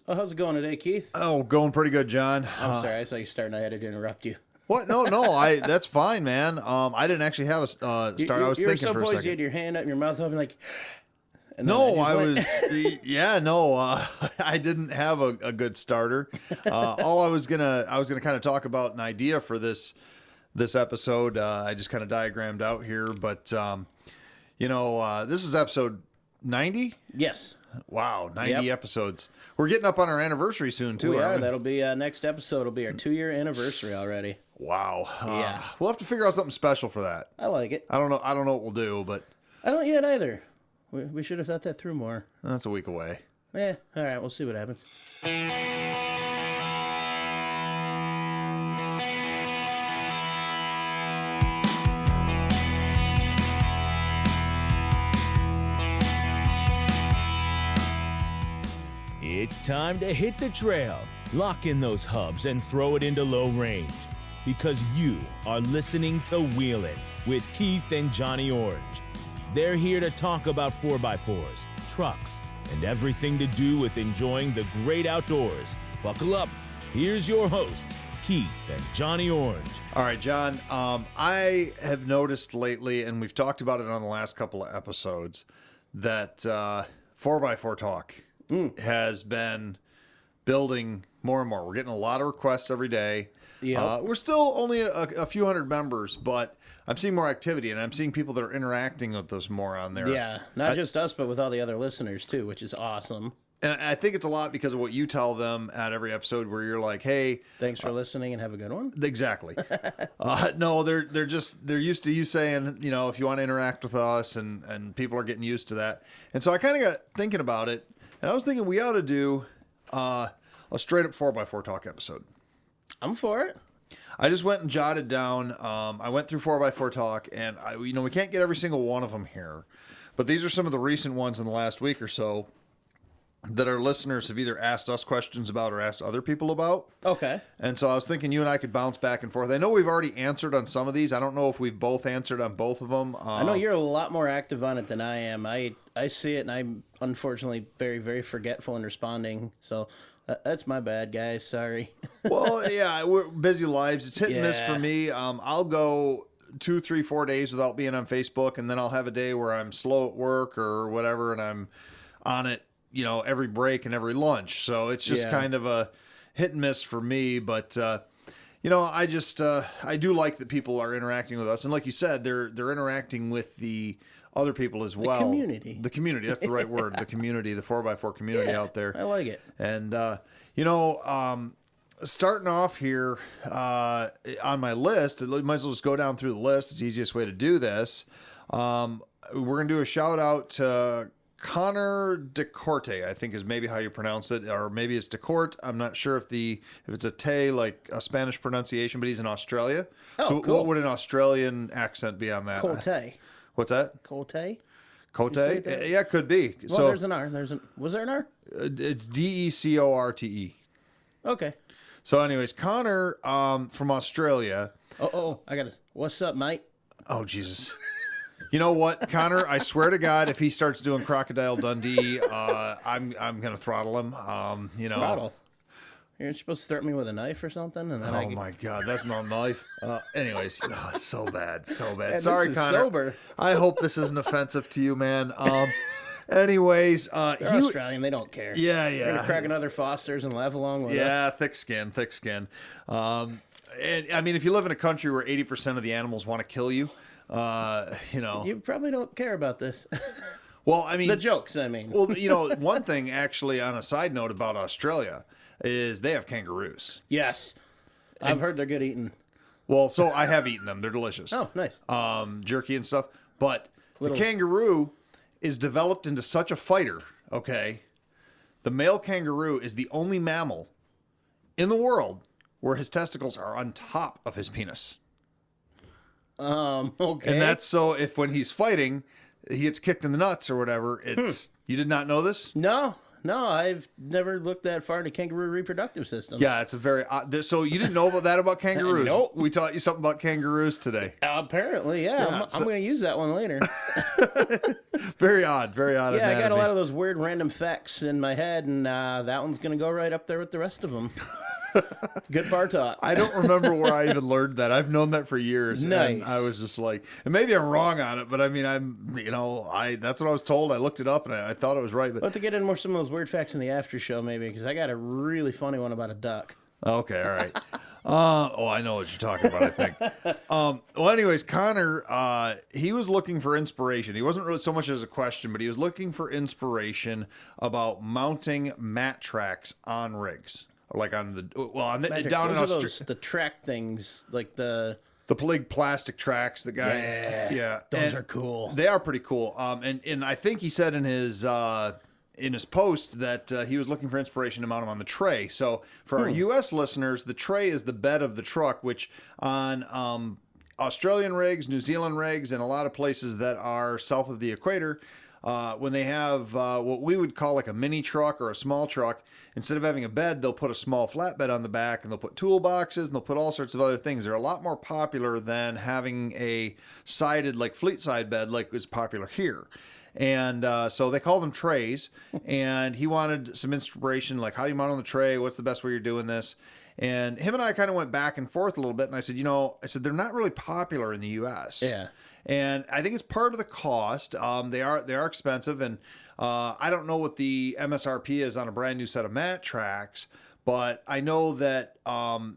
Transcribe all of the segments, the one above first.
Oh, how's it going today, Keith? Oh, going pretty good, John. I'm sorry, I saw you starting. I had to interrupt you. What? No, that's fine, man. I didn't actually have a start. I was you were thinking so for a poised, second. you had your hand up, your mouth open, like. And then No, just I went- was. Yeah, no, I didn't have a good starter. All I was gonna kind of talk about an idea for this episode. I just kind of diagrammed out here, but this is episode 90. Yes, Wow, 90 Yep. episodes. We're getting up on our anniversary soon too. we are. aren't we? That'll be next episode. Will be our 2-year anniversary already. Wow. Yeah. We'll have to figure out something special for that. I like it. I don't know what we'll do, but I don't yet either. We should have thought that through more. that's a week away. Yeah. All right. We'll see what happens. It's time to hit the trail, lock in those hubs, and throw it into low range. Because you are listening to Wheelin' with Keith and Johnny Orange. They're here to talk about 4x4s, trucks, and everything to do with enjoying the great outdoors. Buckle up. Here's your hosts, Keith and Johnny Orange. All right, John. I have noticed lately, and we've talked about it on the last couple of episodes, that 4x4 talk has been building more and more. We're getting a lot of requests every day. Yep. We're still only a few hundred members, but I'm seeing more activity, and I'm seeing people that are interacting with us more on there. Yeah. Not just us, but with all the other listeners too, which is awesome. And I think it's a lot because of what you tell them at every episode, where you're like, "Hey, Thanks for listening and have a good one. exactly." No, they're used to you saying, if you want to interact with us, and people are getting used to that. And so I kind of got thinking about it, and I was thinking we ought to do a straight up 4x4 talk episode. I'm for it. I just went and jotted down. I went through 4x4 talk, and we can't get every single one of them here, but these are some of the recent ones in the last week or so that our listeners have either asked us questions about or asked other people about. Okay. And so I was thinking you and I could bounce back and forth. I know we've already answered on some of these. I don't know if we've both answered on both of them. I know you're a lot more active on it than I am. I see it, and I'm unfortunately very, very forgetful in responding. So that's my bad, guys. Sorry. Well, yeah, we're busy lives. It's hit and miss Yeah. for me. I'll go 2, 3, 4 days without being on Facebook, and then I'll have a day where I'm slow at work or whatever, and I'm on it, every break and every lunch. So it's just Yeah. kind of a hit and miss for me. But I just I do like that people are interacting with us, and like you said, they're interacting with the other people as well. community. The community. That's the right word. The community. The 4x4 community out there. I like it. And, starting off here on my list, might as well just go down through the list. It's the easiest way to do this. We're going to do a shout out to Connor DeCorte, I think is maybe how you pronounce it, or maybe it's DeCorte. I'm not sure if it's a Te, like a Spanish pronunciation, but he's in Australia. Oh, so cool. what would an Australian accent be on that? Colte. What's that? Colte? Cote? say it that? Yeah, it could be. Well, So there's an R. Was there an R? it's DECORTE. Okay. So, anyways, Connor from Australia. I got it. What's up, mate? Oh, Jesus. You know what, Connor? I swear to God, if he starts doing Crocodile Dundee, I'm gonna throttle him. Throttle. You're supposed to threaten me with a knife or something, and then Oh my God, that's not a knife. Anyways, so bad. this Sorry, is Connor. sober. I hope this isn't offensive to you, man. Anyways, They're Australian. They don't care. Yeah, They're gonna yeah. crack another Foster's and laugh along with us. Yeah, thick skin. And I mean, if you live in a country where 80% of the animals want to kill you, You probably don't care about this. well, I mean, The jokes, I mean. well, one thing actually on a side note about Australia is they have kangaroos. Yes. I've heard they're good eating. Well, so I have eaten them. They're delicious. Oh, nice. Jerky and stuff. But Little- the kangaroo is developed into such a fighter, okay? The male kangaroo is the only mammal in the world where his testicles are on top of his penis. Okay. And that's so if when he's fighting, he gets kicked in the nuts or whatever, you did not know this? No, No, I've never looked that far into kangaroo reproductive system. Yeah, it's a very odd. So you didn't know about that about kangaroos? Nope. We taught you something about kangaroos today. Apparently, yeah. I'm going to use that one later. Very odd. Very odd. Yeah, I got a anatomy. lot of those weird random facts in my head, and that one's going to go right up there with the rest of them. Good bar talk. I don't remember where I even learned that. I've known that for years. Nice. And I was just like, and maybe I'm wrong on it, but I mean, that's what I was told. I looked it up and I thought it was right. But We'll have to get in more some of those weird facts in the after show, maybe, because I got a really funny one about a duck. okay, all right. I know what you're talking about, I think. Well, anyways, Connor, he was looking for inspiration. He wasn't really so much as a question, but he was looking for inspiration about mounting mat tracks on rigs. Or like on the, down in Australia. The track things, like the big plastic tracks, the guy. Yeah. Those are cool. They are pretty cool. And I think he said in his post that he was looking for inspiration to mount them on the tray. So for our U.S. listeners, the tray is the bed of the truck, which on Australian rigs, New Zealand rigs, and a lot of places that are south of the equator, when they have what we would call like a mini truck or a small truck, instead of having a bed, they'll put a small flatbed on the back, and they'll put toolboxes, and they'll put all sorts of other things. They're a lot more popular than having a sided, like fleet side bed like is popular here. And so they call them trays, and he wanted some inspiration, like how do you mount on the tray? What's the best way you're doing this? And him and I kind of went back and forth a little bit, and I said, they're not really popular in the U.S. Yeah. And I think it's part of the cost. They are expensive, and I don't know what the MSRP is on a brand new set of mat tracks, but I know that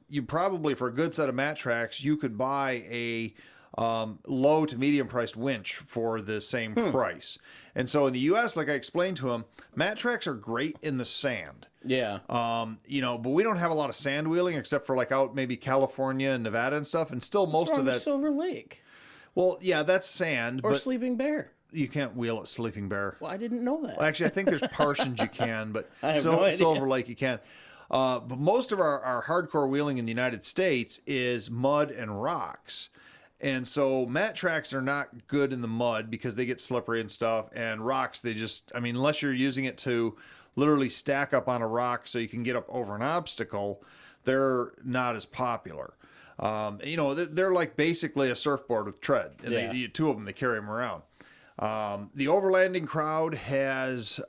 you probably, for a good set of mat tracks, you could buy a low to medium priced winch for the same price. And so in the U.S., like I explained to him, mat tracks are great in the sand. Yeah. But we don't have a lot of sand wheeling except for like out maybe California and Nevada and stuff, and still most of that. Silver Lake. Well, yeah, that's sand, Or but Sleeping Bear. you can't wheel at Sleeping Bear. Well, I didn't know that. Well, actually, I think there's Parsons you can, but I have no idea. Silver Lake you can. But most of our hardcore wheeling in the United States is mud and rocks. And so mat tracks are not good in the mud because they get slippery and stuff. And rocks, unless you're using it to literally stack up on a rock so you can get up over an obstacle, they're not as popular. They're like basically a surfboard with tread. And two of them, they carry them around. The overlanding crowd has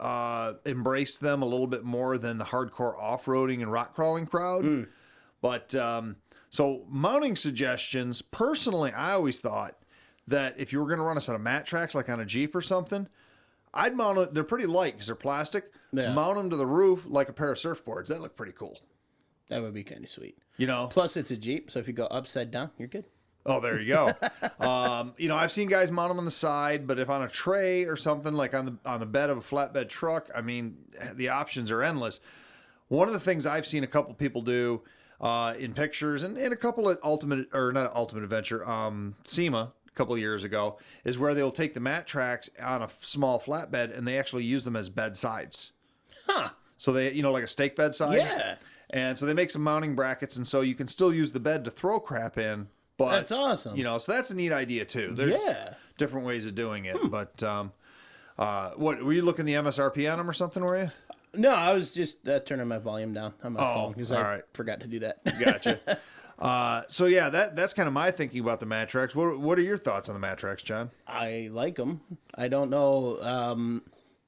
embraced them a little bit more than the hardcore off-roading and rock crawling crowd. But so mounting suggestions, personally, I always thought that if you were going to run a set of mat tracks like on a Jeep or something, I'd mount it. They're pretty light because they're plastic. Yeah. Mount them to the roof like a pair of surfboards. That look pretty cool. That would be kind of sweet. Plus it's a Jeep, so if you go upside down, you're good. Oh, there you go. I've seen guys mount them on the side, but if on a tray or something like on the bed of a flatbed truck, I mean, the options are endless. One of the things I've seen a couple people do in pictures and a couple at not Ultimate Adventure, SEMA a couple of years ago, is where they'll take the mat tracks on a small flatbed and they actually use them as bedsides. Huh. So they, like a stake bedside. Yeah. And so they make some mounting brackets, and so you can still use the bed to throw crap in. But that's awesome. So that's a neat idea too. There's different ways of doing it. But what were you looking the MSRP on them or something? Were you? No, I was just turning my volume down on my phone because I forgot to do that. Gotcha. So yeah, that's kind of my thinking about the mat tracks. What are your thoughts on the mat tracks, John? I like them. I don't know,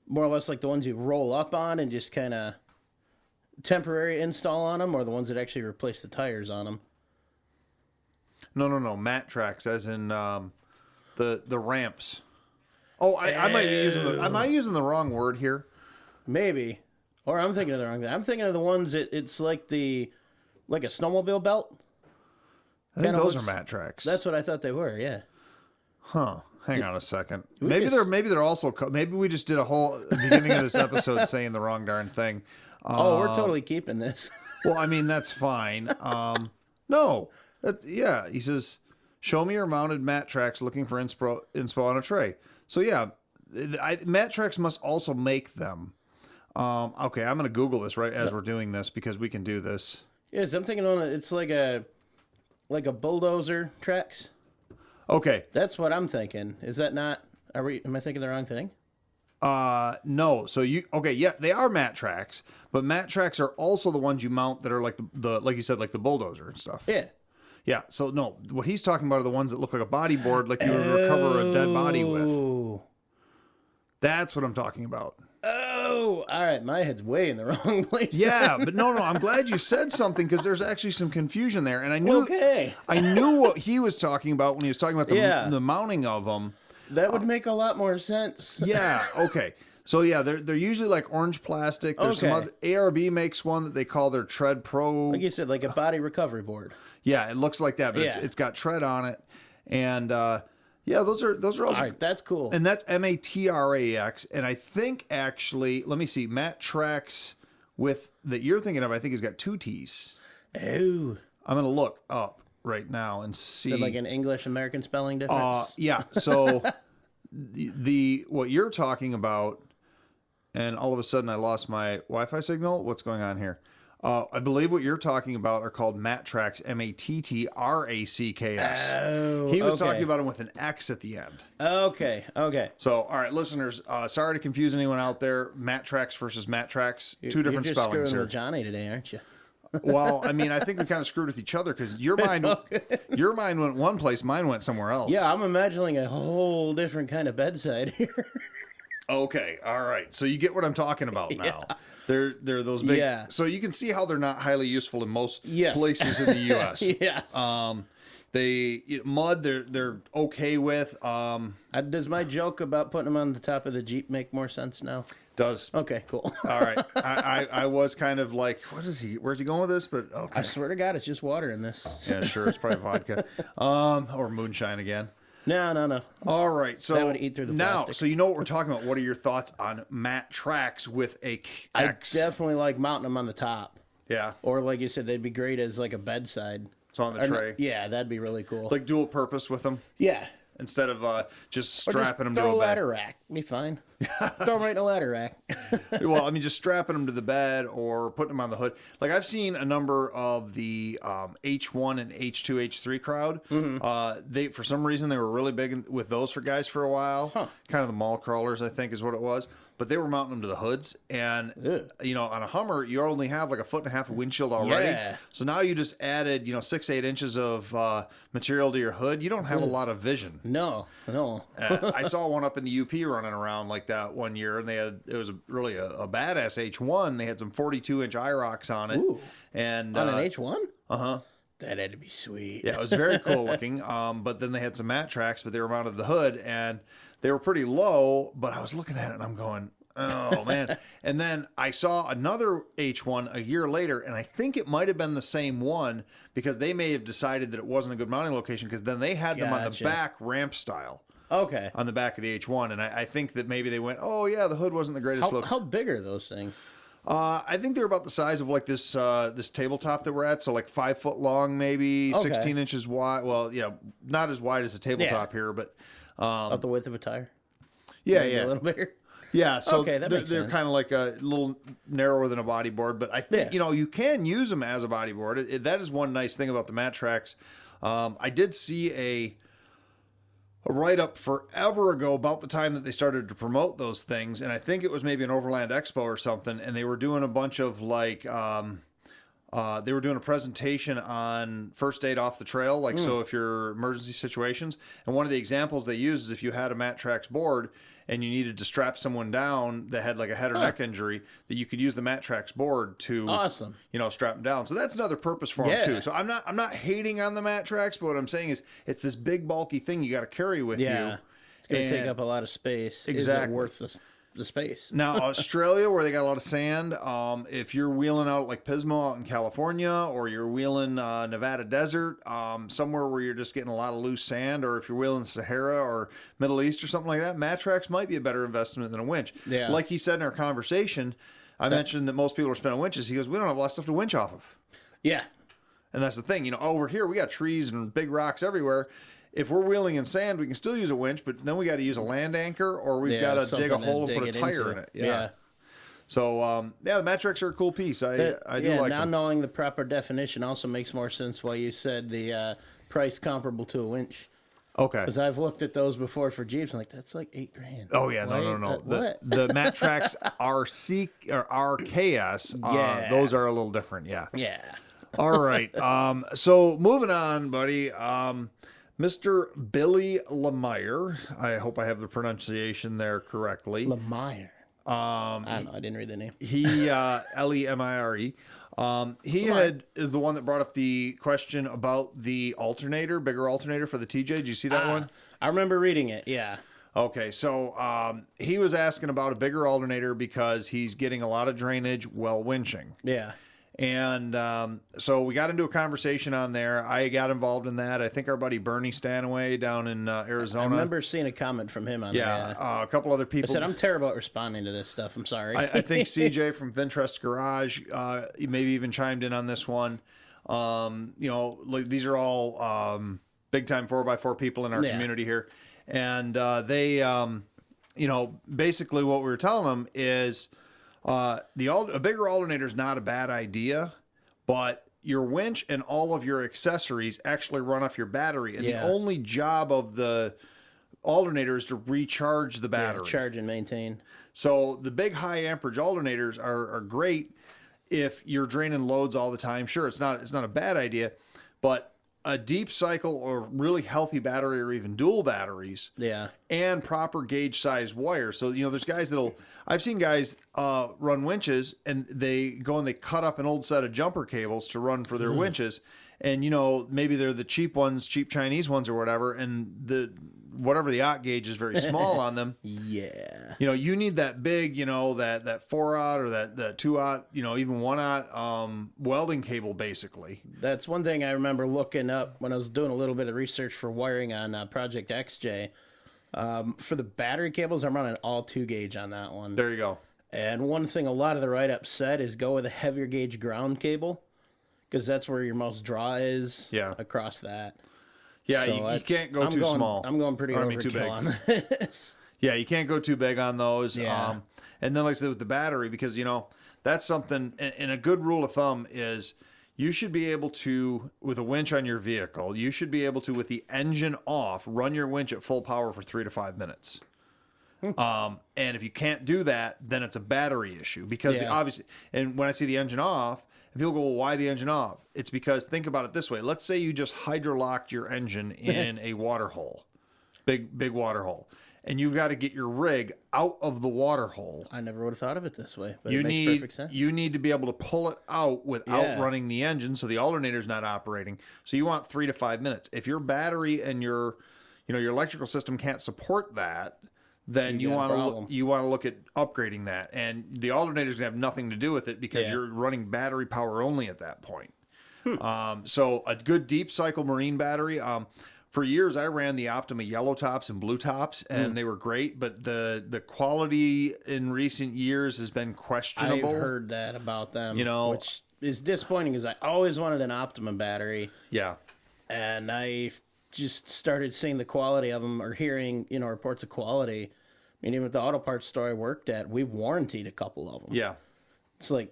more or less like the ones you roll up on and just kind of temporary install on them, or the ones that actually replace the tires on them. No. Mat tracks, as in the ramps. Oh, I might be using am I using the wrong word here? Maybe, or I'm thinking of the wrong thing. I'm thinking of the ones it's like a snowmobile belt. I think those are mat tracks. That's what I thought they were. Yeah. Hang on a second. Maybe they're also. Maybe we just did a whole beginning of this episode saying the wrong darn thing. We're totally keeping this. Well, I mean, that's fine. No. He says, show me your mounted mat tracks looking for inspo on a tray. So, yeah, mat tracks must also make them. Okay, I'm going to Google this right as we're doing this because we can do this. Yes, I'm thinking it's like a bulldozer tracks. Okay. That's what I'm thinking. Is that not... Am I thinking the wrong thing? No. So yeah, they are mat tracks, but mat tracks are also the ones you mount that are like the like you said, like the bulldozer and stuff. Yeah. Yeah. So no, what he's talking about are the ones that look like a bodyboard, like you would recover a dead body with. Oh. That's what I'm talking about. Oh, all right. My head's way in the wrong place. Yeah, but no, I'm glad you said something because there's actually some confusion there, and I knew Okay. I knew what he was talking about when he was talking about the mounting of them. That would make a lot more sense. Yeah. Okay. So yeah, they're usually like orange plastic. There's some other ARB makes one that they call their Tread Pro. Like you said, like a body recovery board. Yeah, it looks like that, but Yeah. it's got tread on it, and yeah, those are also. All right, that's cool. And that's MATRAX, and I think actually, let me see, Mat Tracks with that you're thinking of, I think has got 2 T's. Oh. I'm gonna look up right now and see. Is it like an English American spelling difference? Yeah. So the what you're talking about, and all of a sudden I lost my Wi-Fi signal. What's going on here? I believe what you're talking about are called Mat Tracks, MATTRACKS. Oh, He was okay. talking about them with an X at the end. Okay. So, all right, listeners, sorry to confuse anyone out there. Mat Tracks versus Mat Tracks, two different You're just spellings screwing here. with Johnny today, aren't you? Well, I mean, I think we kind of screwed with each other because your mind went one place, mine went somewhere else. Yeah, I'm imagining a whole different kind of bedside here. Okay, all right. So you get what I'm talking about now. They're those big. Yeah. So you can see how they're not highly useful in most Yes. places in the U.S. Yes. Mud they're okay with. Does my joke about putting them on the top of the Jeep make more sense now? Does. Okay, cool. All right. I was kind of like, where's he going with this? But okay. I swear to God, it's just water in this. Yeah, sure. It's probably vodka. Or moonshine again. No. All right. So That would eat through the now, plastic. so you know what we're talking about. What are your thoughts on Mat Tracks with a X? I definitely like mounting them on the top. Yeah. Or like you said, they'd be great as like a bedside. It's on the Or tray. yeah, that'd be really cool. Like dual purpose with them yeah. instead of just Or strapping them just to throw a a bed. ladder rack. Be fine. Throw them right in a ladder rack. Well, I mean, just strapping them to the bed or putting them on the hood. Like I've seen a number of the H1 and H2, H3 crowd. They for some reason they were really big with those for guys for a while. Kind of the mall crawlers, I think, is what it was. But they were mounting them to the hoods, and on a Hummer, you only have like 1.5 feet of windshield already. Yeah. So now you just added 6-8 inches of material to your hood. You don't have a lot of vision. No. I saw one up in the UP running around like that one year, and it was really a badass H1. They had some 42-inch IROCs on it. Ooh. And On an H1? uh-huh. That had to be sweet. Yeah, it was very cool looking. But then they had some Mat Tracks, but they were mounted to the hood, and they were pretty low. But I was looking at it, and I'm going, oh man. And then I saw another H1 a year later, and I think it might have been the same one because they may have decided that it wasn't a good mounting location because then they had them on the Gotcha. back ramp style. Okay. On the back of the H1, and I think that maybe they went, oh yeah, the hood wasn't the greatest look. How big are those things? I think they're about the size of like this tabletop that we're at, so like 5 foot long, maybe Okay. 16 inches wide. Well, yeah, not as wide as a tabletop here, but About the width of a tire? yeah, Maybe yeah, A little bigger? yeah. So Okay, that they're, makes they're sense. kind of like a little narrower than a bodyboard, but I think Yeah. you can use them as a bodyboard. That is one nice thing about the Mat Tracks. I did see a write-up forever ago about the time that they started to promote those things, and I think it was maybe an Overland Expo or something, and they were doing a bunch of like they were doing a presentation on first aid off the trail, like so if you're emergency situations, and one of the examples they use is if you had a Mat Tracks board and you needed to strap someone down that had like a head or neck injury, that you could use the Mat Tracks board to Awesome. strap them down. So that's another purpose for them Yeah. too. So I'm not hating on the Mat Tracks, but what I'm saying is it's this big bulky thing you got to carry with Yeah. you. It's going to take And- up a lot of space. Exactly. Is it worth the space? Now, Australia, where they got a lot of sand, if you're wheeling out like Pismo out in California, or you're wheeling Nevada desert, somewhere where you're just getting a lot of loose sand, or if you're wheeling Sahara or Middle East or something like that, Mat Tracks might be a better investment than a winch. Yeah. Like he said in our conversation, I mentioned that most people are spending winches. He goes, we don't have a lot of stuff to winch off of. Yeah. And that's the thing, over here we got trees and big rocks everywhere. If we're wheeling in sand, we can still use a winch, but then we got to use a land anchor, or we've got to dig a something to hole and dig put a it tire into. in it. Yeah. So the Mat Tracks are a cool piece. I do like now them. knowing the proper definition also makes more sense why you said the price comparable to a winch. Okay. Because I've looked at those before for Jeeps. I'm like, that's like $8,000. Oh yeah, Why- no. what? The Matrax RC or RKS, Yeah. those are a little different. Yeah. Yeah. All right. So moving on, buddy. Mr. Billy Lemire. I hope I have the pronunciation there correctly. Lemire. I don't know. I didn't read the name. He Lemire. Is the one that brought up the question about the alternator, bigger alternator for the TJ. Did you see that one? I remember reading it. Yeah. Okay, so he was asking about a bigger alternator because he's getting a lot of drainage while winching. Yeah. And so we got into a conversation on there. I got involved in that. I think our buddy Bernie Stanaway down in Arizona. I remember seeing a comment from him on Yeah, that. a couple other I people. said, I'm terrible at responding to this stuff. I'm sorry. I think CJ from Vintrust Garage maybe even chimed in on this one. Like these are all big time 4x4 people in our community here. And they, basically what we were telling them is a bigger alternator is not a bad idea, but your winch and all of your accessories actually run off your battery. And the only job of the alternator is to recharge the battery. Yeah, charge and maintain. So the big high amperage alternators are great if you're draining loads all the time. Sure, it's not a bad idea, but a deep cycle or really healthy battery or even dual batteries and proper gauge size wire. So, there's guys I've seen guys run winches and they go and they cut up an old set of jumper cables to run for their winches. And, maybe they're the cheap ones, cheap Chinese ones or whatever. And whatever the aught gauge is very small on them. Yeah. You need that big, that 4-aught or that 2-aught, even 1-aught welding cable, basically. That's one thing I remember looking up when I was doing a little bit of research for wiring on Project XJ. For the battery cables, I'm running all 2 gauge on that one. There you go. And one thing a lot of the write-ups said is go with a heavier gauge ground cable because that's where your most draw is across that. Yeah, So you can't go too small. I'm going pretty too big overkill on this. Yeah, you can't go too big on those. Yeah. And then, like I said, with the battery, because, that's something, and a good rule of thumb is you should be able to, with a winch on your vehicle, you should be able to, with the engine off, run your winch at full power for 3 to 5 minutes. And if you can't do that, then it's a battery issue because obviously, and when I see the engine off, and people go, well, why the engine off? It's because, think about it this way. Let's say you just hydrolocked your engine in a water hole, big water hole, and you've got to get your rig out of the water hole. I never would have thought of it this way, but it makes perfect sense. You need to be able to pull it out without running the engine so the alternator's not operating. So you want 3 to 5 minutes. If your battery and your electrical system can't support that, then you want to look at upgrading that, and the alternator's gonna have nothing to do with it because you're running battery power only at that point. So a good deep cycle marine battery. For years, I ran the Optima yellow tops and blue tops, and they were great, but the quality in recent years has been questionable. I've heard that about them, which is disappointing because I always wanted an Optima battery. Yeah, and I just started seeing the quality of them or hearing, reports of quality. I mean, even at the auto parts store I worked at, we warrantied a couple of them. Yeah. It's like,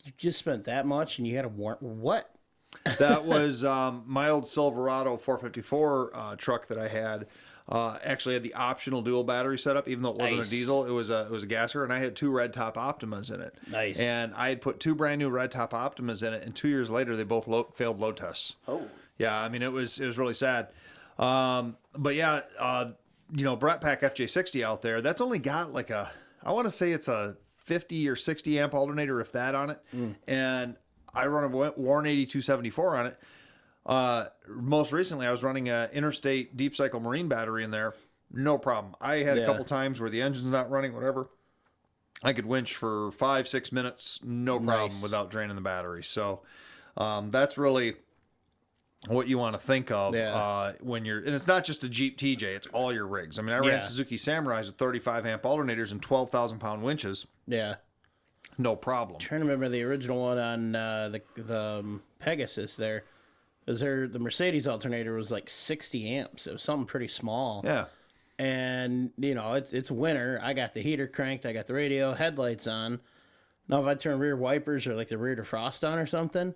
you just spent that much and you had to what? That was my old Silverado 454 truck that I had. Actually had the optional dual battery setup, even though it wasn't a diesel. It was a gasser, and I had 2 red top Optimas in it. Nice. And I had put 2 brand new red top Optimas in it, and 2 years later, they both failed load tests. Oh. Yeah, I mean, it was really sad. But yeah, Brat Pack FJ60 out there, that's only got like I want to say it's a 50 or 60 amp alternator, if that, on it. And I run a Warn 8274 on it. Most recently, I was running a Interstate Deep Cycle Marine battery in there. No problem. I had a couple times where the engine's not running, whatever. I could winch for 5-6 minutes, no problem, without draining the battery. So that's really what you want to think of when you're, and it's not just a Jeep TJ, it's all your rigs. I mean, I ran Suzuki Samurais with 35 amp alternators and 12,000 pound winches. Yeah. No problem. I'm trying to remember the original one on the Pegasus there. The Mercedes alternator was like 60 amps. It was something pretty small. Yeah. And, it's winter. I got the heater cranked. I got the radio, headlights on. Now, if I turn rear wipers or like the rear defrost on or something,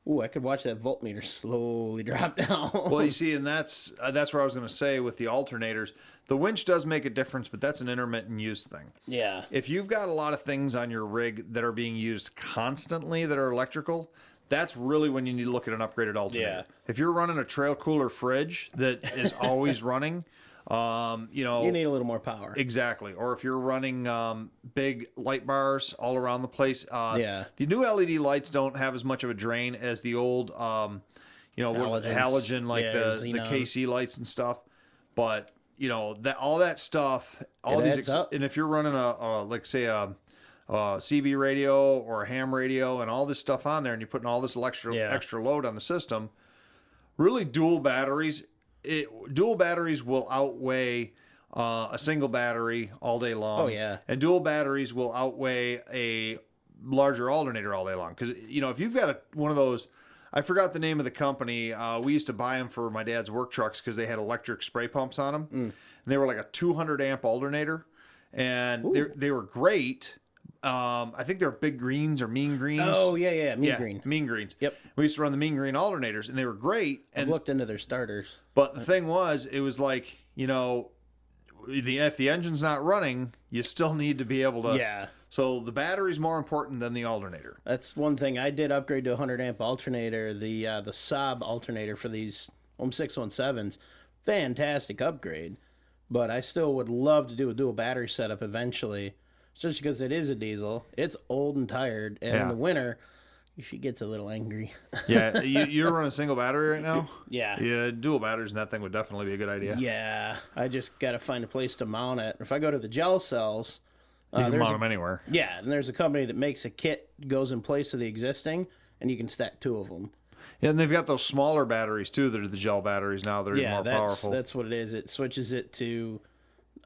Ooh, I could watch that voltmeter slowly drop down. Well, you see, and that's where I was going to say with the alternators, the winch does make a difference, but that's an intermittent use thing. yeah. If you've got a lot of things on your rig that are being used constantly that are electrical, that's really when you need to look at an upgraded alternator. Yeah. If you're running a trail cooler fridge that is always running, You need a little more power. exactly. Or if you're running big light bars all around the place, Yeah. the new LED lights don't have as much of a drain as the old, halogen, like Yeah, the xenon. KC lights and stuff. But that all that stuff, all It these, adds up. and if you're running a like say a CB radio or a ham radio and all this stuff on there, and you're putting all this extra load on the system, really dual batteries will outweigh a single battery all day long. Oh, yeah. And dual batteries will outweigh a larger alternator all day long. Because, if you've got one of those, I forgot the name of the company. We used to buy them for my dad's work trucks because they had electric spray pumps on them. And they were like a 200 amp alternator. And they were great. I think they're Big Greens or Mean Greens. Oh, yeah. Mean green. Mean Greens. Yep. We used to run the Mean Green alternators, and they were great. I've And looked into their starters. but the thing was, it was like, if the engine's not running, you still need to be able to. Yeah. So the battery's more important than the alternator. That's one thing. I did upgrade to a 100 amp alternator, the Saab alternator for these Ohm 617s. Fantastic upgrade. But I still would love to do a dual battery setup eventually, especially because it is a diesel. It's old and tired, and in Yeah. the winter, she gets a little angry. Yeah, you're running a single battery right now? Yeah. Yeah, dual batteries in that thing would definitely be a good idea. Yeah, I just got to find a place to mount it. If I go to the gel cells, You can there's mount a- them anywhere. yeah, and there's a company that makes a kit, goes in place of the existing, and you can stack two of them. Yeah, and they've got those smaller batteries too that are the gel batteries now. They're even Yeah, more powerful. that's what it is. It switches it to,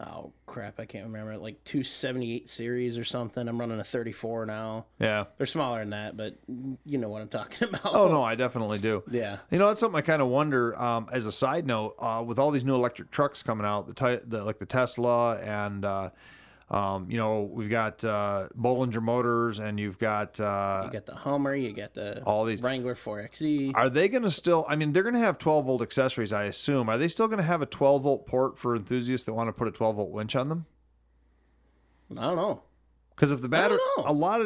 oh crap, I can't remember, like 278 series or something. I'm running a 34 now. Yeah. They're smaller than that, but you know what I'm talking about. Oh, no, I definitely do. Yeah. That's something I kind of wonder. As a side note, with all these new electric trucks coming out, like the Tesla, and we've got Bollinger Motors, and you've got You got the Hummer, you got the all these. Wrangler 4xe. Are they going to still? I mean, they're going to have 12 volt accessories, I assume. Are they still going to have a 12 volt port for enthusiasts that want to put a 12 volt winch on them? I don't know. Because if the battery, know. a lot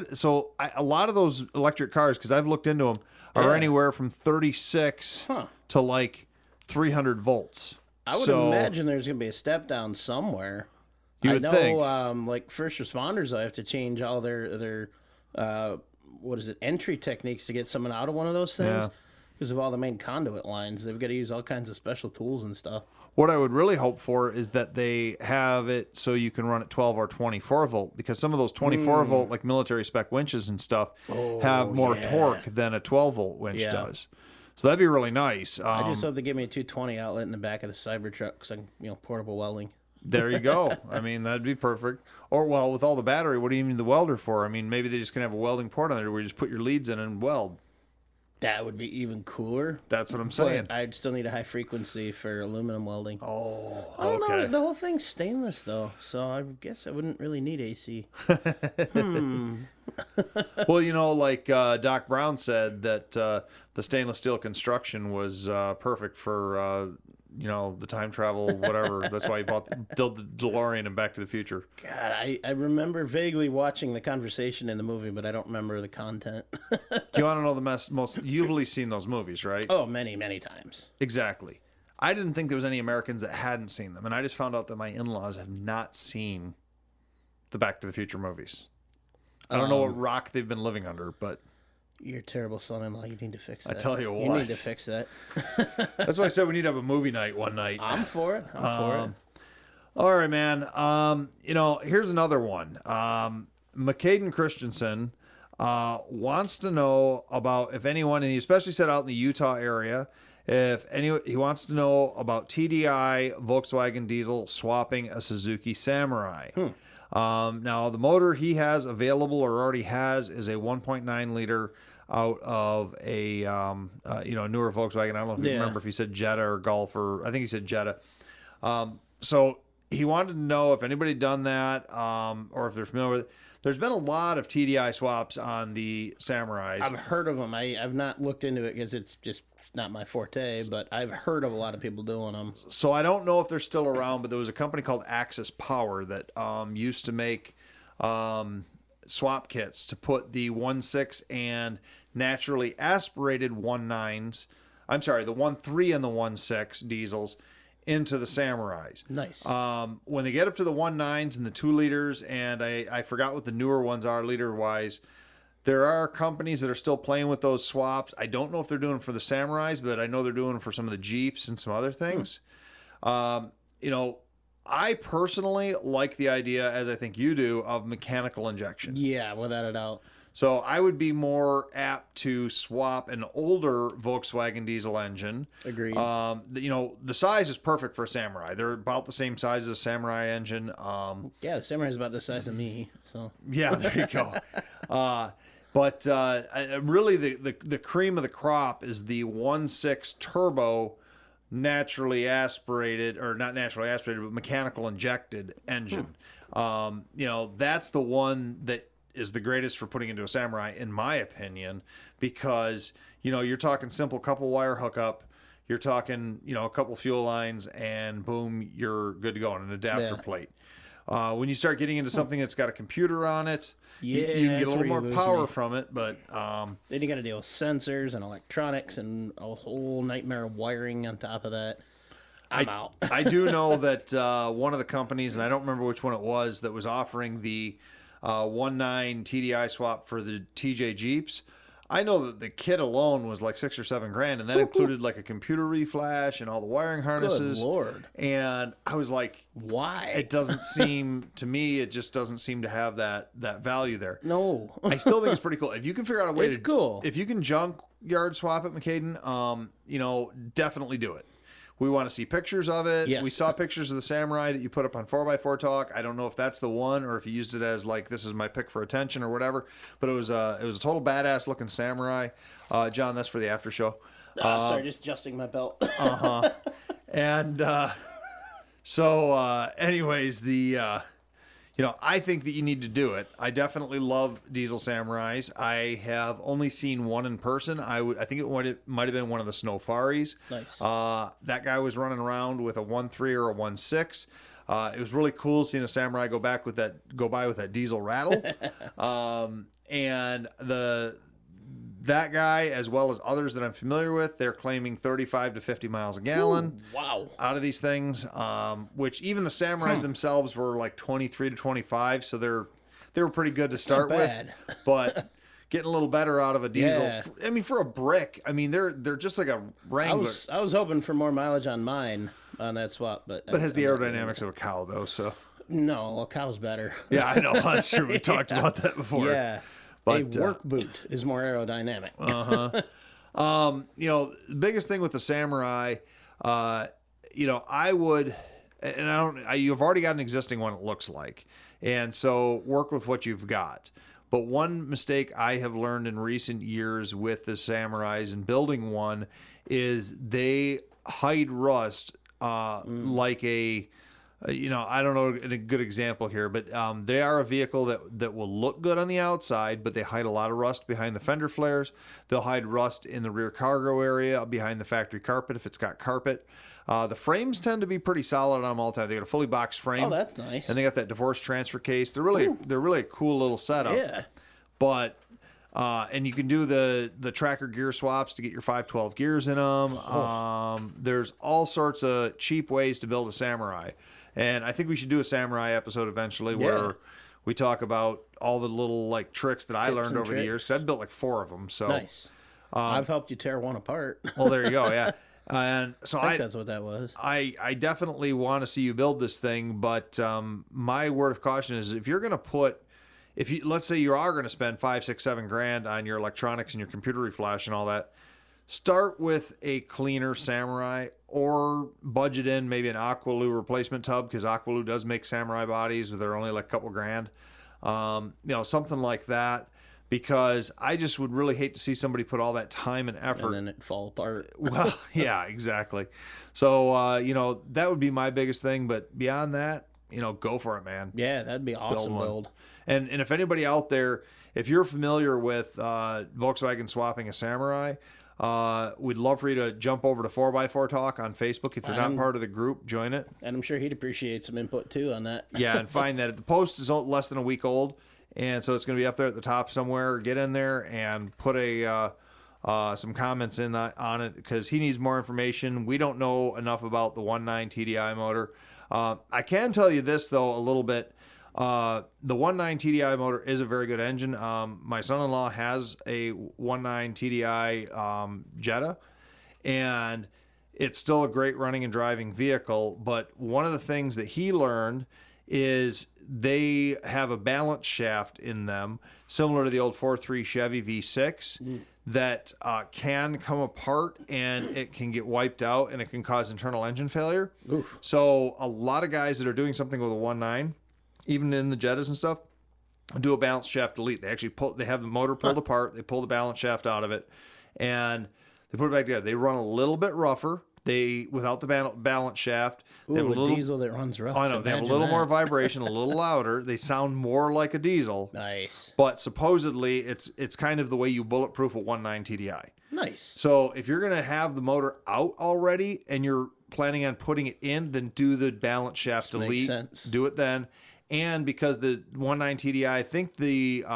of those electric cars, because I've looked into them, are Yeah. anywhere from 36 Huh. to like 300 volts. I would So- imagine there's going to be a step down somewhere. You would I know, think. like first responders, I have to change all their what is it, entry techniques to get someone out of one of those things Yeah. because of all the main conduit lines. They've got to use all kinds of special tools and stuff. What I would really hope for is that they have it so you can run at 12 or 24 volt, because some of those 24 volt, like military spec winches and stuff, have more torque than a 12 volt winch Yeah. does. So that'd be really nice. I just hope they give me a 220 outlet in the back of the Cybertruck so I can, portable welding. There you go. I mean, that'd be perfect. Or, well, with all the battery, what do you need the welder for? I mean, maybe they just can have a welding port on there where you just put your leads in and weld. That would be even cooler. That's what I'm saying. But I'd still need a high frequency for aluminum welding. Oh, I don't know. okay. The whole thing's stainless though, so I guess I wouldn't really need AC. Well, like Doc Brown said that the stainless steel construction was perfect for the time travel, whatever. That's why he built the DeLorean and Back to the Future. God, I remember vaguely watching the conversation in the movie, but I don't remember the content. Do you want to know the most? You've at least seen those movies, right? Oh, many, many times. Exactly. I didn't think there was any Americans that hadn't seen them, and I just found out that my in-laws have not seen the Back to the Future movies. I don't know what rock they've been living under, but You're a terrible son-in-law. You need to fix that. tell you You what. need to fix that. that's why I said we need to have a movie night one night. I'm for it. I'm for it. All right, man. Here's another one. McCaden Christensen wants to know about if anyone, and he especially said out in the Utah area, he wants to know about TDI Volkswagen diesel swapping a Suzuki Samurai. Now, the motor he has available or already has is a 1.9 liter out of a newer Volkswagen. I don't know if you Yeah. remember if he said Jetta or Golf, or I think he said Jetta. So he wanted to know if anybody done that, or if they're familiar with it. there's been a lot of TDI swaps on the Samurais. I've heard of them. I've not looked into it because it's just not my forte, but I've heard of a lot of people doing them. So I don't know if they're still around, but there was a company called Axis Power that used to make swap kits to put the 1.6 and naturally aspirated 1.9s. I'm sorry, the 1.3 and the 1.6 diesels into the Samurais. Nice. When they get up to the 1.9s and the 2 liters, and I forgot what the newer ones are liter wise, there are companies that are still playing with those swaps. I don't know if they're doing them for the Samurais, but I know they're doing them for some of the Jeeps and some other things. You know, I personally like the idea, as I think you do, of mechanical injection. Yeah, without a doubt. So I would be more apt to swap an older Volkswagen diesel engine. Agreed. You know, the size is perfect for a Samurai. They're about the same size as a Samurai engine. Yeah, the Samurai's about the size of me. So Yeah, there you go. But really, the cream of the crop is the 1.6 turbo, naturally aspirated, or not naturally aspirated, but mechanical injected engine. You know, that's the one that is the greatest for putting into a Samurai, in my opinion, because, you know, you're talking simple couple wire hookup, you're talking, you know, a couple fuel lines, and boom, you're good to go on an adapter plate. When you start getting into something that's got a computer on it, you can get a little more power from it, but then you got to deal with sensors and electronics and a whole nightmare of wiring on top of that. I'm out. I do know that one of the companies, and I don't remember which one it was, that was offering the 1.9 TDI swap for the TJ Jeeps. I know that the kit alone was like $6 or $7 and that included like a computer reflash and all the wiring harnesses. Good Lord. And I was like, why? It doesn't seem to me. It just doesn't seem to have that value there. No. I still think it's pretty cool. If you can figure out a way It's cool. if you can junk yard swap it, McCaden, you know, definitely do it. We want to see pictures of it. Yes. We saw pictures of the Samurai that you put up on 4x4 Talk. I don't know if that's the one or if you used it as like, this is my pick for attention or whatever. But it was a total badass looking Samurai. John, that's for the after show. Sorry, just adjusting my belt. And so, anyways, you know, I think that you need to do it. I definitely love diesel Samurais. I have only seen one in person. I think it might have been one of the Snowfaris. Nice. That guy was running around with a 1.3 or a 1.6. It was really cool seeing a Samurai go by with that diesel rattle. And that guy, as well as others that I'm familiar with, they're claiming 35 to 50 miles a gallon. Ooh, wow. Out of these things, which even the Samurais themselves were like 23 to 25, so they were pretty good to start Not with. bad. But getting a little better out of a diesel, Yeah. I mean, for a brick, I mean, they're just like a Wrangler. I was hoping for more mileage on mine on that swap, but But it has the aerodynamics of a cow, though. So no, a cow's better. yeah, I know that's true. We talked about that before. Yeah. But, a work boot is more aerodynamic. You know, the biggest thing with the Samurai, you know, I would, and you've already got an existing one, it looks like. And so work with what you've got. But one mistake I have learned in recent years with the Samurais and building one is they hide rust like a, you know, I don't know a good example here, but they are a vehicle that will look good on the outside, but they hide a lot of rust behind the fender flares. They'll hide rust in the rear cargo area behind the factory carpet if it's got carpet. The frames tend to be pretty solid on them all the time. They got a fully boxed frame. Oh, that's nice. And they got that divorce transfer case. They're really a cool little setup. Yeah. But and you can do the tracker gear swaps to get your 512 gears in them. There's all sorts of cheap ways to build a Samurai. And I think we should do a Samurai episode eventually where we talk about all the little like tricks that I learned over the years. 'Cause I've built like 4 of them. So Nice. I've helped you tear one apart. well, there you go. Yeah. And so I think that's what that was. I definitely want to see you build this thing, but my word of caution is if you're going to put, let's say you are going to spend $5, $6, $7 on your electronics and your computer reflash and all that, start with a cleaner Samurai or budget in maybe an Aqualoo replacement tub, because Aqualoo does make Samurai bodies, but they're only like a couple grand. You know, something like that. Because I just would really hate to see somebody put all that time and effort. And then it fall apart. Well, yeah, exactly. So, you know, that would be my biggest thing. But beyond that, go for it, man. Yeah, that'd be awesome one. build. And if anybody out there, if you're familiar with Volkswagen swapping a Samurai, we'd love for you to jump over to 4x4 Talk on Facebook. If you're not part of the group, join it. And I'm sure he'd appreciate some input too on that. Yeah, and find that the post is less than a week old, and so it's going to be up there at the top somewhere. Get in there and put some comments on it, because he needs more information. We don't know enough about the 1.9 TDI motor. I can tell you this, though, a little bit. The 1.9 TDI motor is a very good engine. My son-in-law has a 1.9 TDI Jetta, and it's still a great running and driving vehicle. But one of the things that he learned is they have a balance shaft in them, similar to the old 4.3 Chevy V6, that can come apart, and it can get wiped out, and it can cause internal engine failure. Oof. So a lot of guys that are doing something with a 1.9, even in the Jettas and stuff, do a balance shaft delete. They actually they have the motor pulled apart, they pull the balance shaft out of it, and they put it back together. They run a little bit rougher. Without the balance shaft, they have a little diesel that runs rough. I know, they have a little more vibration, a little louder. They sound more like a diesel. Nice. But supposedly it's kind of the way you bulletproof a 1.9 TDI. Nice. So if you're going to have the motor out already and you're planning on putting it in, then do the balance shaft delete. Makes sense. Do it then. And because the 1.9 TDI, I think the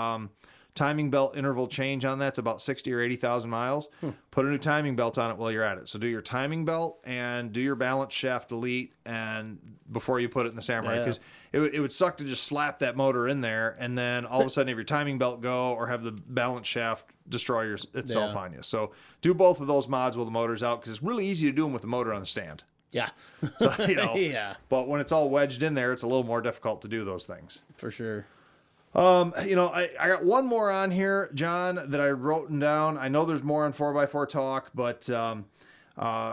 timing belt interval change on that's about 60 or 80,000 miles. Put a new timing belt on it while you're at it. So do your timing belt and do your balance shaft delete and before you put it in the Samurai, because it would suck to just slap that motor in there and then all of a sudden have your timing belt go or have the balance shaft destroy itself on you. So do both of those mods while the motor's out, because it's really easy to do them with the motor on the stand. Yeah. So, Yeah. But when it's all wedged in there, it's a little more difficult to do those things. For sure. I got one more on here, John, that I wrote down. I know there's more on 4x4 Talk, but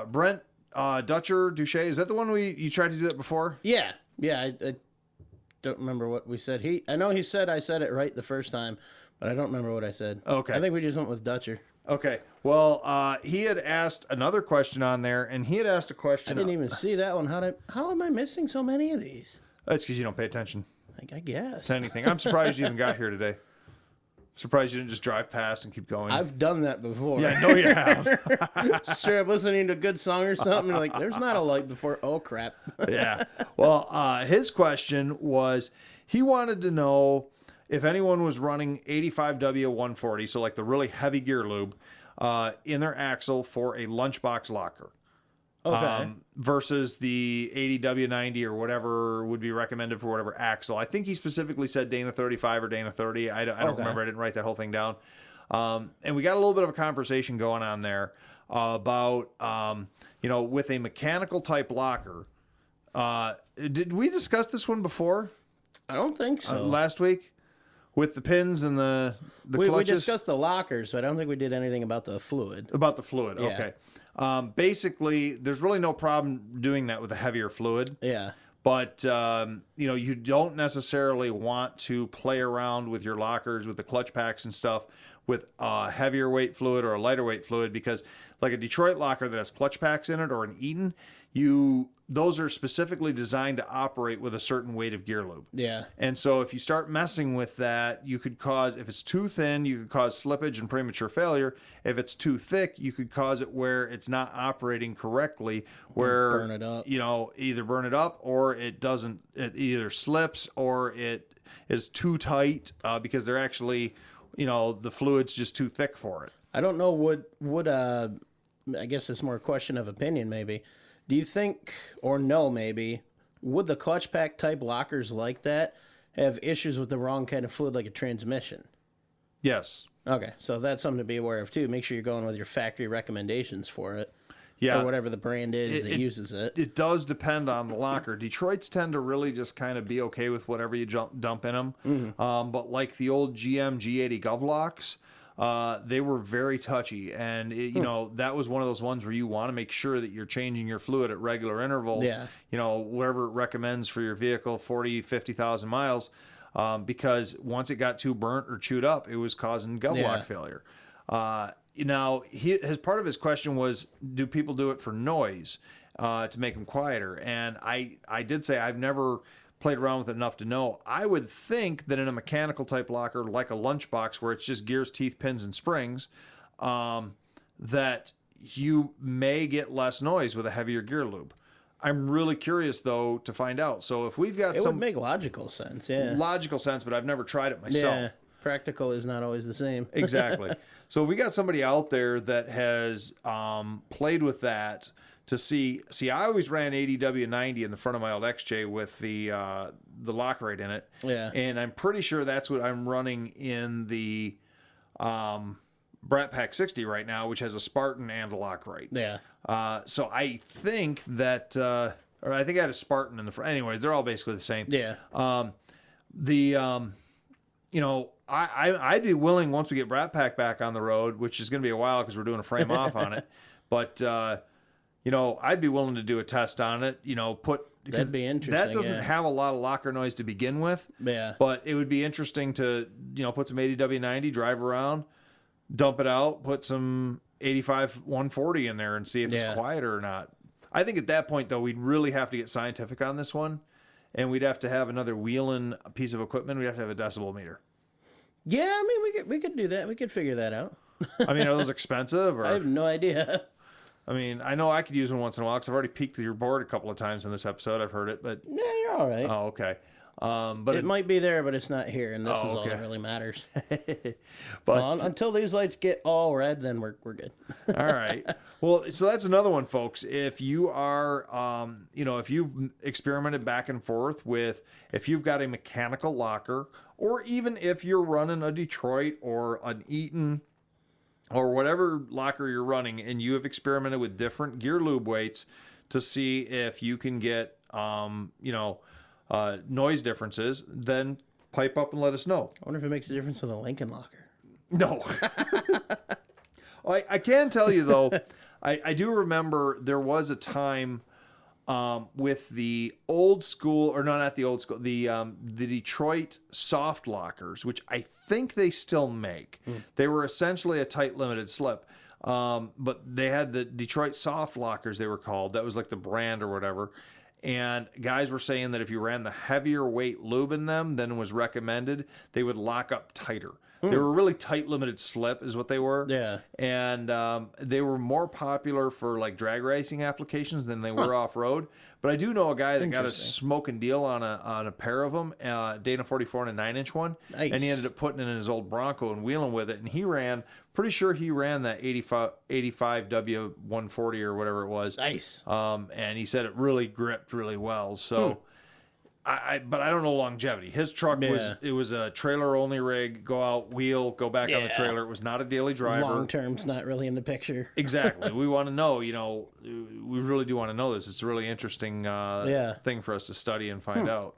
Brent Dutcher Duche, is that the one you tried to do that before? Yeah. Yeah. I don't remember what we said. I know he said I said it right the first time, but I don't remember what I said. Okay. I think we just went with Dutcher. Okay. Well, he had asked another question on there, and he had asked a question. I didn't even see that one. How am I missing so many of these? That's because you don't pay attention I guess. to anything. I'm surprised you even got here today. Surprised you didn't just drive past and keep going. I've done that before. Yeah, I know you have. Sure, I'm listening to a good song or something. And like, there's not a light before. Oh, crap. Yeah. Well, his question was, he wanted to know if anyone was running 85W140, so like the really heavy gear lube, in their axle for a lunchbox locker. Okay. Versus the 80W90 or whatever would be recommended for whatever axle. I think he specifically said Dana 35 or Dana 30. I don't remember. I didn't write that whole thing down. And we got a little bit of a conversation going on there about, with a mechanical type locker. Did we discuss this one before? I don't think so. Last week? With the pins and the we clutches? discussed the lockers, but I don't think we did anything about the fluid. About the fluid, Yeah. okay. Basically, there's really no problem doing that with a heavier fluid. Yeah. But, you don't necessarily want to play around with your lockers, with the clutch packs and stuff, with a heavier weight fluid or a lighter weight fluid, because like a Detroit locker that has clutch packs in it or an Eaton, those are specifically designed to operate with a certain weight of gear lube. Yeah. And so if you start messing with that, you could cause, if it's too thin, you could cause slippage and premature failure. If it's too thick, you could cause it where it's not operating correctly, where, burn it up. Either burn it up or it either slips or it is too tight because they're actually, the fluid's just too thick for it. I don't know would I guess it's more a question of opinion maybe. Do you think, or no maybe, would the clutch pack type lockers like that have issues with the wrong kind of fluid like a transmission? Yes. Okay, so that's something to be aware of too. Make sure you're going with your factory recommendations for it. Yeah. Or whatever the brand is that uses it. It does depend on the locker. Detroits tend to really just kind of be okay with whatever you dump in them. Mm-hmm. But like the old GM G80 Gov locks, they were very touchy. And, that was one of those ones where you want to make sure that you're changing your fluid at regular intervals. Yeah. Whatever it recommends for your vehicle, 40, 50,000 miles. Because once it got too burnt or chewed up, it was causing Gov lock failure. Now, his part of his question was, do people do it for noise to make them quieter? And I did say I've never played around with it enough to know. I would think that in a mechanical type locker, like a lunchbox where it's just gears, teeth, pins, and springs, that you may get less noise with a heavier gear lube. I'm really curious, though, to find out. So if we've got It some would make logical sense, yeah. logical sense, but I've never tried it myself. Yeah, practical is not always the same. Exactly. So if we got somebody out there that has played with that to see, I always ran ADW90 in the front of my old XJ with the Lockrite in it. Yeah. And I'm pretty sure that's what I'm running in the Brat Pack 60 right now, which has a Spartan and a Lockrite. Yeah. So I think that, or I think I had a Spartan in the front. Anyways, they're all basically the same. Yeah. You know, I'd be willing once we get Brat Pack back on the road, which is going to be a while because we're doing a frame off on it. But, you know, I'd be willing to do a test on it, you know, That'd be interesting. That doesn't yeah. have a lot of locker noise to begin with. Yeah. But it would be interesting to, you know, put some ADW90, drive around, dump it out, put some 85 140 in there and see if it's quieter or not. I think at that point, though, we'd really have to get scientific on this one. And we'd have to have another wheeling piece of equipment. We'd have to have a decibel meter. Yeah, I mean, we could do that. We could figure that out. I mean, are those expensive? Or I have no idea. I mean, I know I could use one once in a while because I've already peeked your board a couple of times in this episode. I've heard it, but Yeah, you're all right. oh, okay. But it might be there, but it's not here, and this is all okay. that really matters. but Well, until these lights get all red, then we're good. all right. Well, so that's another one, folks. If you are, you know, if you've experimented back and forth with, if you've got a mechanical locker, or even if you're running a Detroit or an Eaton or whatever locker you're running, and you have experimented with different gear lube weights to see if you can get, you know, noise differences, then pipe up and let us know. I wonder if it makes a difference with a Lincoln locker. No. I can tell you, though, I do remember there was a time with the old school, or no, not the old school, the Detroit soft lockers, which I think they still make. They were essentially a tight limited slip. But they had the Detroit soft lockers, they were called. That was like the brand or whatever. And guys were saying that if you ran the heavier weight lube in them than was recommended, they would lock up tighter. They were really tight limited slip is what they were. Yeah. And they were more popular for like drag racing applications than they were off-road. But I do know a guy that got a smoking deal on a pair of them, Dana 44 and a 9-inch one. Nice. And he ended up putting it in his old Bronco and wheeling with it. And he ran, pretty sure he ran that 85 W140 or whatever it was. Nice. And he said it really gripped really well. So, but I don't know longevity. His truck was a trailer only rig, go out, wheel, go back on the trailer. It was not a daily driver. Long term's not really in the picture. Exactly. We want to know, you know, we really do want to know this. It's a really interesting thing for us to study and find out.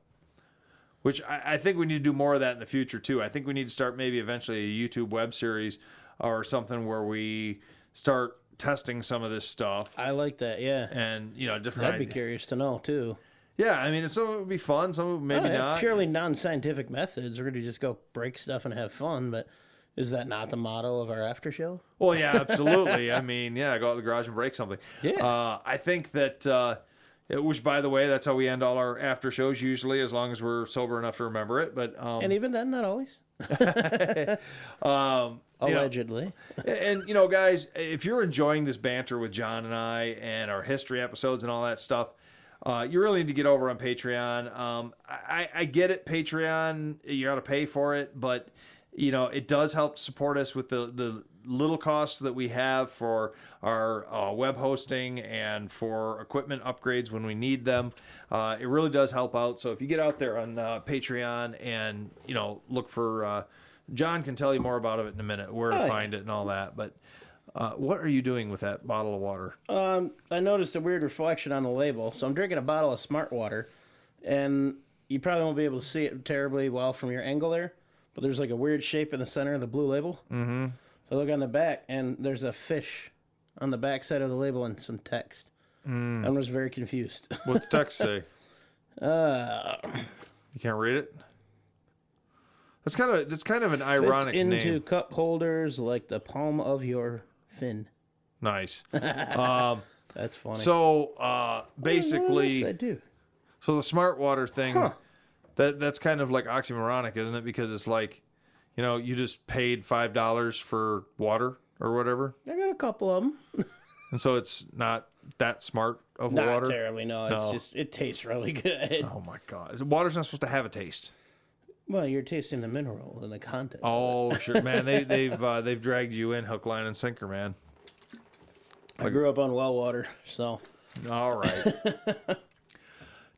Which I think we need to do more of that in the future too. I think we need to start maybe eventually a YouTube web series or something where we start testing some of this stuff. I like that, yeah. And, you know, different I'd be curious to know, too. Yeah, I mean, some of it would be fun, some of it maybe not. Purely non-scientific methods. We're going to just go break stuff and have fun, but is that not the motto of our after show? Well, yeah, absolutely. I mean, yeah, go out to the garage and break something. Yeah. I think that, which, by the way, that's how we end all our after shows usually, as long as we're sober enough to remember it. But and even then, not always. Allegedly. And, you know, guys, if you're enjoying this banter with John and I and our history episodes and all that stuff, you really need to get over on Patreon. I get it, Patreon, you got to pay for it, but, you know, it does help support us with the little costs that we have for our web hosting and for equipment upgrades when we need them. It really does help out. So if you get out there on Patreon and, you know, look for, John can tell you more about it in a minute, where to find it and all that. But what are you doing with that bottle of water? I noticed a weird reflection on the label. So I'm drinking a bottle of Smart Water, and you probably won't be able to see it terribly well from your angle there, but there's like a weird shape in the center of the blue label. Mm-hmm. So look on the back, and there's a fish on the back side of the label and some text. I was very confused. What's the text say? You can't read it? That's kind of an ironic Fits into name. cup holders like the palm of your fin. Nice. That's funny. So basically, I do. so the Smart Water thing, That's kind of like oxymoronic, isn't it? Because it's like, you just paid $5 for water or whatever, I got a couple of them. and so it's not that smart of Not water. terribly, no. It's No. just, it tastes really good. Oh my god, water's not supposed to have a taste. Well, you're tasting the mineral and the content. Oh sure, man. They've dragged you in hook, line, and sinker, man. I grew up on well water, so. All right.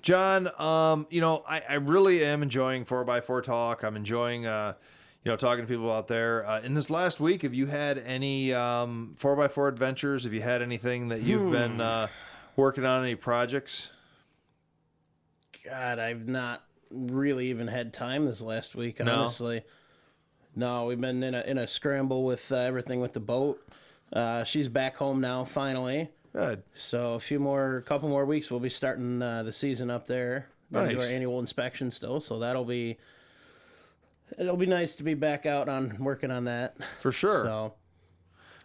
John, I really am enjoying 4x4 Talk. I'm enjoying, talking to people out there. In this last week, have you had any 4x4 adventures? Have you had anything that you've been working on, any projects? God, I've not really even had time this last week, No? honestly. No, we've been in a scramble with everything with the boat. She's back home now, finally. Good. So a couple more weeks, we'll be starting the season up there. Gonna do Nice. our annual inspection still, so it'll be nice to be back out on working on that. For sure. So,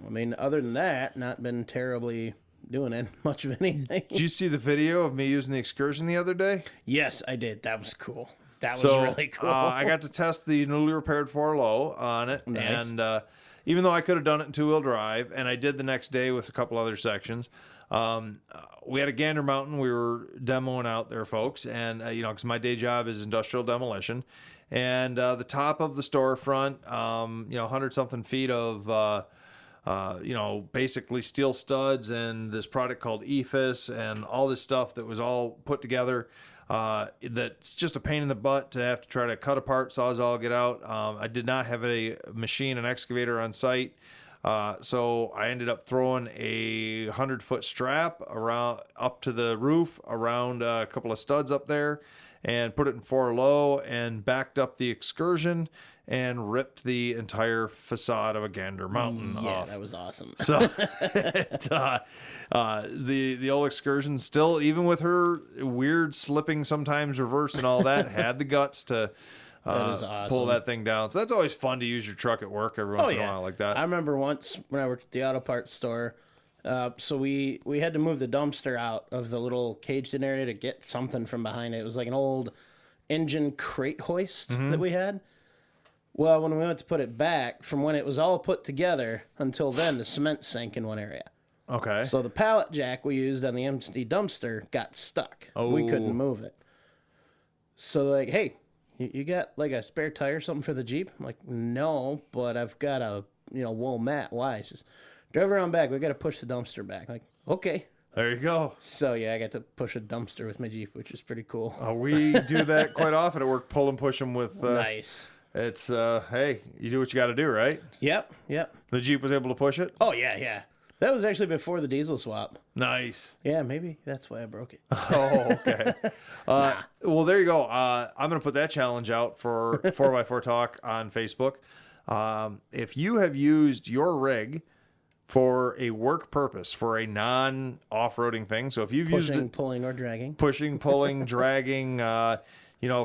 I mean, other than that, not been terribly doing much of anything. Did you see the video of me using the Excursion the other day? Yes, I did. That was cool. That was So really cool. I got to test the newly repaired 4-low on it, Nice. and even though I could have done it in 2-wheel drive, and I did the next day with a couple other sections, we had a Gander Mountain we were demoing out there, folks, and because my day job is industrial demolition, and the top of the storefront, 100-something feet of basically steel studs and this product called EFIS and all this stuff that was all put together. That's just a pain in the butt to have to try to cut apart, sawzall, get out. I did not have a machine, an excavator on site. So I ended up throwing a 100-foot strap around up to the roof around a couple of studs up there and put it in 4-low and backed up the Excursion and ripped the entire facade of a Gander Mountain yeah, off. that was awesome. So the old Excursion still, even with her weird slipping sometimes reverse and all that, had the guts to That is awesome. pull that thing down. So that's always fun to use your truck at work every once in a while like that. I remember once when I worked at the auto parts store, so we had to move the dumpster out of the little caged-in area to get something from behind it. It was like an old engine crate hoist that we had. Well, when we went to put it back, from when it was all put together until then, the cement sank in one area. Okay. So the pallet jack we used on the empty dumpster got stuck. We Oh. couldn't move it. So they're like, hey, you got like a spare tire or something for the Jeep? I'm like, no, but I've got a wool mat. Why? He says, drive around back. We got to push the dumpster back. I'm like, okay. There you go. So yeah, I got to push a dumpster with my Jeep, which is pretty cool. We do that quite often at work, pull and push them with... Nice. It's, hey, you do what you got to do, right? Yep. The Jeep was able to push it? Oh yeah. That was actually before the diesel swap. Nice. Yeah, maybe that's why I broke it. Oh, okay. Well, there you go. I'm going to put that challenge out for 4x4 Talk on Facebook. If you have used your rig for a work purpose, for a non-off-roading thing, so if you've used Pushing, it pulling, or dragging. pushing, pulling, dragging,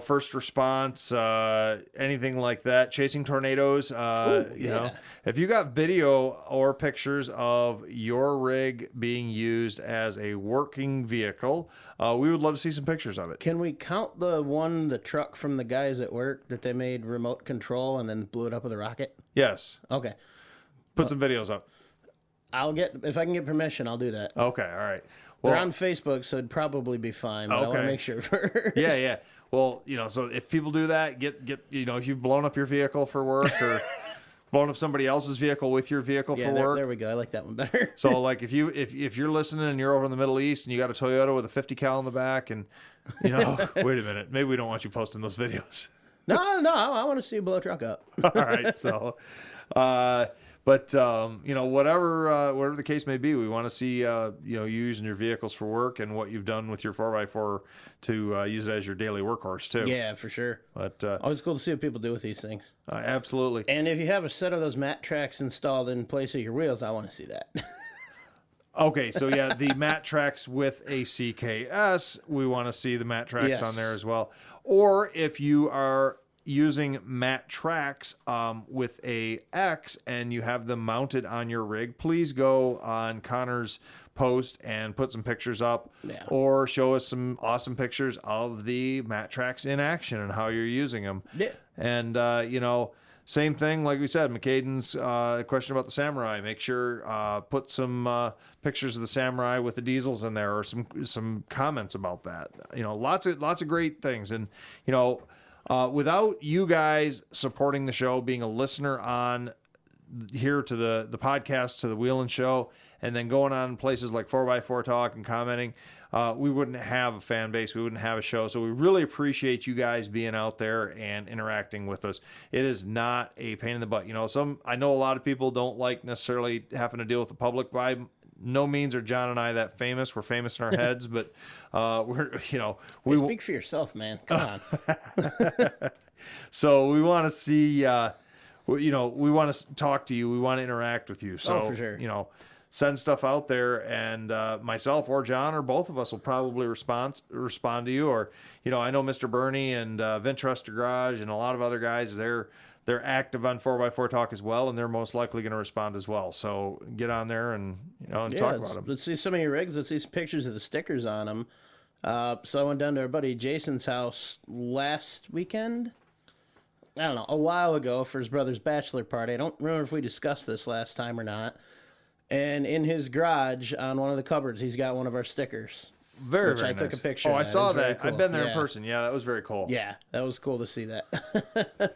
first response, anything like that, chasing tornadoes, yeah. if you got video or pictures of your rig being used as a working vehicle, we would love to see some pictures of it. Can we count the truck from the guys at work that they made remote control and then blew it up with a rocket? Yes. Okay. Put some videos up. If I can get permission, I'll do that. Okay. All right. They're Well, on Facebook, so it'd probably be fine, but I want to Okay. make sure first. yeah. Well, so if people do that, get if you've blown up your vehicle for work or blown up somebody else's vehiel with your vehicle Yeah, for there, work. there we go. I like that one better. So like if you're listening and you're over in the Middle East and you got a Toyota with a 50 cal in the back and wait a minute, maybe we don't want you posting those videos. No, I want to see you blow a truck up. All right, so whatever the case may be, we want to see you using your vehicles for work and what you've done with your 4x4 to use it as your daily workhorse too. Yeah, for sure. But Always cool to see what people do with these things. absolutely. And if you have a set of those mat tracks installed in place of your wheels, I want to see that. Okay, so yeah, the mat tracks with a CKS, we want to see the mat tracks Yes. on there as well. Or if you are, using Matt Tracks with a X and you have them mounted on your rig, please go on Connor's post and put some pictures up, or show us some awesome pictures of the Matt Tracks in action and how you're using them. Yeah. And, same thing, like we said, McCaden's question about the Samurai. Make sure put some pictures of the Samurai with the diesels in there, or some comments about that. Lots of great things. And without you guys supporting the show, being a listener on here to the podcast, to the Wheelin' Show, and then going on places like 4x4 Talk and commenting, we wouldn't have a fan base. We wouldn't have a show. So we really appreciate you guys being out there and interacting with us. It is not a pain in the butt. I know a lot of people don't like necessarily having to deal with the public. By no means are John and I that famous. We're famous in our heads, but we speak for yourself, man. Come on. So we want to see, we want to talk to you. We want to interact with you. So, for sure. Send stuff out there, and myself or John or both of us will probably respond to you. Or, I know Mr. Bernie and Vinchester Garage and a lot of other guys, they're active on 4x4 Talk as well, and they're most likely going to respond as well. So get on there and talk about them. Let's see some of your rigs. Let's see some pictures of the stickers on them. So I went down to our buddy Jason's house last weekend. I don't know, a while ago for his brother's bachelor party. I don't remember if we discussed this last time or not. And in his garage, on one of the cupboards, he's got one of our stickers. Very I took a nice. picture. Oh, I saw that. Cool. I've been there in person. Yeah, that was very cool. Yeah, that was cool to see that.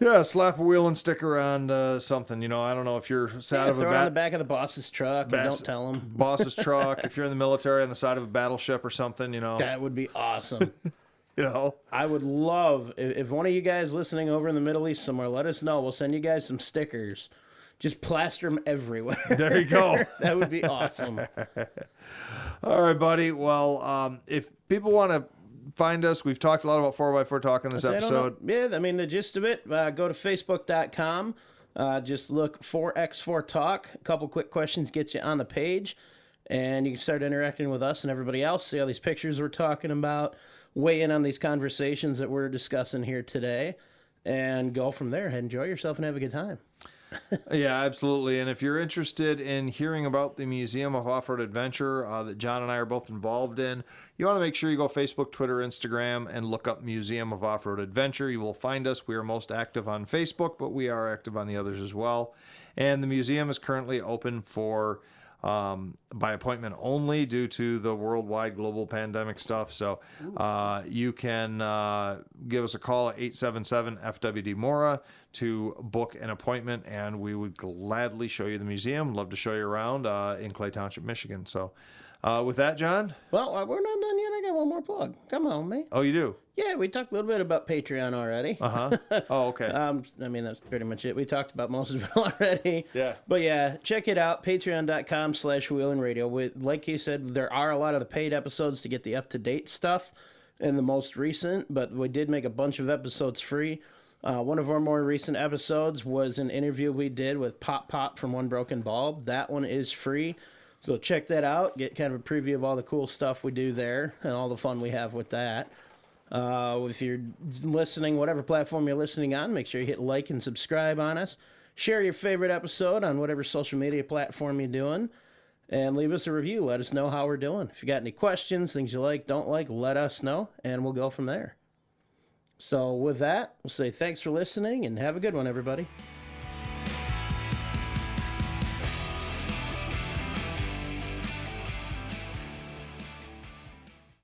Yeah, slap a wheel and sticker on something. I don't know if you're side of a throw it on the back of the boss's truck and don't tell him. Boss's truck. If you're in the military, on the side of a battleship or something. That would be awesome. I would love if one of you guys listening over in the Middle East somewhere, let us know. We'll send you guys some stickers. Just plaster them everywhere. There you go. That would be awesome. All right, buddy. Well, if people want to find us, we've talked a lot about 4x4 Talk in this episode. Yeah, the gist of it, go to facebook.com. Just look 4x4 Talk. A couple quick questions gets you on the page. And you can start interacting with us and everybody else. See all these pictures we're talking about. Weigh in on these conversations that we're discussing here today. And go from there. Enjoy yourself and have a good time. Yeah, absolutely. And if you're interested in hearing about the Museum of Off-Road Adventure that John and I are both involved in, you want to make sure you go Facebook, Twitter, Instagram, and look up Museum of Off-Road Adventure. You will find us. We are most active on Facebook, but we are active on the others as well. And the museum is currently open for by appointment only due to the worldwide global pandemic stuff. So you can give us a call at 877-FWD-MORA to book an appointment, and we would gladly show you the museum. Love to show you around in Clay Township, Michigan. So with that, John? Well, we're not done yet. I got one more plug. Come on, man. Oh, you do? Yeah, we talked a little bit about Patreon already. Oh, okay. That's pretty much it. We talked about most of it already. Yeah. But yeah, check it out. Patreon.com/Wheelin' Like you said, there are a lot of the paid episodes to get the up-to-date stuff and the most recent, but we did make a bunch of episodes free. One of our more recent episodes was an interview we did with Pop from One Broken Bulb. That one is free. So check that out. Get kind of a preview of all the cool stuff we do there and all the fun we have with that. If you're listening, whatever platform you're listening on, make sure you hit like and subscribe on us. Share your favorite episode on whatever social media platform you're doing. And leave us a review. Let us know how we're doing. If you got any questions, things you like, don't like, let us know. And we'll go from there. So with that, we'll say thanks for listening and have a good one, everybody.